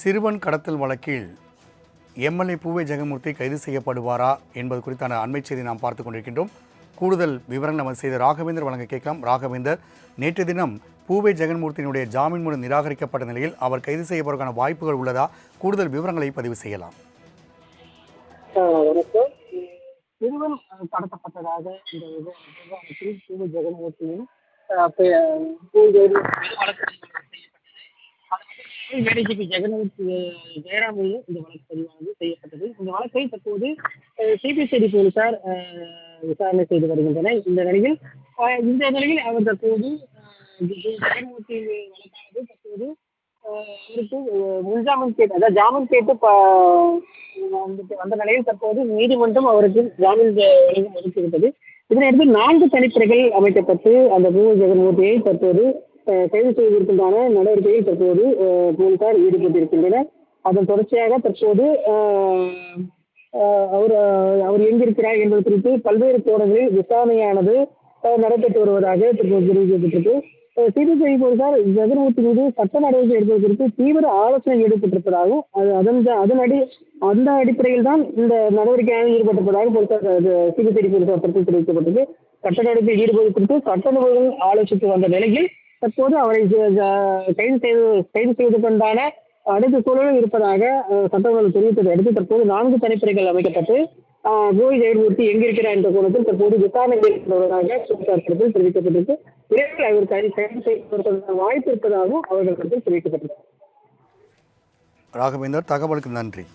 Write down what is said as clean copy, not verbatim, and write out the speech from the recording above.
சிறுவன் கடத்தல் வழக்கில் எம்எல்ஏ பூவே ஜெகன்மூர்த்தி கைது செய்யப்படுவாரா என்பது குறித்தான அண்மை செய்தி நாம் பார்த்துக் கொண்டிருக்கின்றோம். கூடுதல் விவரங்கள் நமது செய்த ராகவேந்தர் வழங்க கேட்கலாம். ராகவேந்தர், நேற்று தினம் பூவே ஜெகன்மூர்த்தியினுடைய ஜாமீன் மனு நிராகரிக்கப்பட்ட நிலையில் அவர் கைது செய்யப்படுவதற்கான வாய்ப்புகள் உள்ளதா? கூடுதல் விவரங்களை பதிவு செய்யலாம். சிறுவன் கடத்தப்பட்டதாக இந்த விவகாரத்தில் பூவே ஜெகன்மூர்த்தியும் ஏடிஜிபி ஜெயராமையும் இந்த வழக்கு பதிவானது செய்யப்பட்டது. இந்த வழக்கை தற்போது சிபிசிஐடி போலீசார் விசாரணை செய்து வருகின்றனர். இந்த நிலையில் அவர் தற்போது ஜெகன்மூர்த்தி வழக்கானது தற்போது அவருக்கு முன்ஜாமீன் கேட்டு, அதாவது ஜாமீன் கேட்டு வந்த நிலையில் தற்போது நீதிமன்றம் அவருக்கு ஜாமீன் வழங்க மறுத்துவிட்டது. இதனையடுத்து 4 தனிப்படைகள் அமைக்கப்பட்டு அந்த பூவே ஜெகன்மூர்த்தியை தற்போது கைது செய்வதற்குண்டான நடவடிக்கையில் தற்போது போலீசார் ஈடுபட்டிருக்கின்றனர். அதன் தொடர்ச்சியாக தற்போது அவர் எங்கிருக்கிறார் என்பது குறித்து பல்வேறு கோணங்களில் விசாரணையானது நடைபெற்று வருவதாக தற்போது தெரிவிக்கப்பட்டிருக்கு. சிபிசிஐடி போலீசார் ஜெகன்மூர்த்தி மீது சட்ட நடவடிக்கை எடுப்பது குறித்து தீவிர ஆலோசனை ஈடுபட்டிருப்பதாகவும் அந்த அடிப்படையில் தான் இந்த நடவடிக்கையாக ஈடுபட்டிருப்பதாக போலீசார் சிபிசிஐடி போலீசார் தரப்பில் தெரிவிக்கப்பட்டது. சட்ட நடவடிக்கை ஈடுபது குறித்து சட்ட நிபுணர்கள் ஆலோசித்து வந்த நிலையில் தற்போது அவரை கைது செய்வதற்குண்டான அனைத்து சூழலும் இருப்பதாக சட்டங்கள் தெரிவித்ததை அடுத்து தற்போது 4 தனிப்படைகள் அமைக்கப்பட்டு பூவே ஜெகன்மூர்த்தி எங்கிருக்கிறார் என்ற கோணத்தில் தற்போது விசாரணை மேற்கொள்வதாக தரப்பில் தெரிவிக்கப்பட்டிருக்கு. விரைவில் அவர் கைது செய்வதற்கான வாய்ப்பு இருப்பதாகவும் அவர்கள் தரப்பில் தெரிவிக்கப்பட்டது. ராகவேந்தர், தகவலுக்கு நன்றி.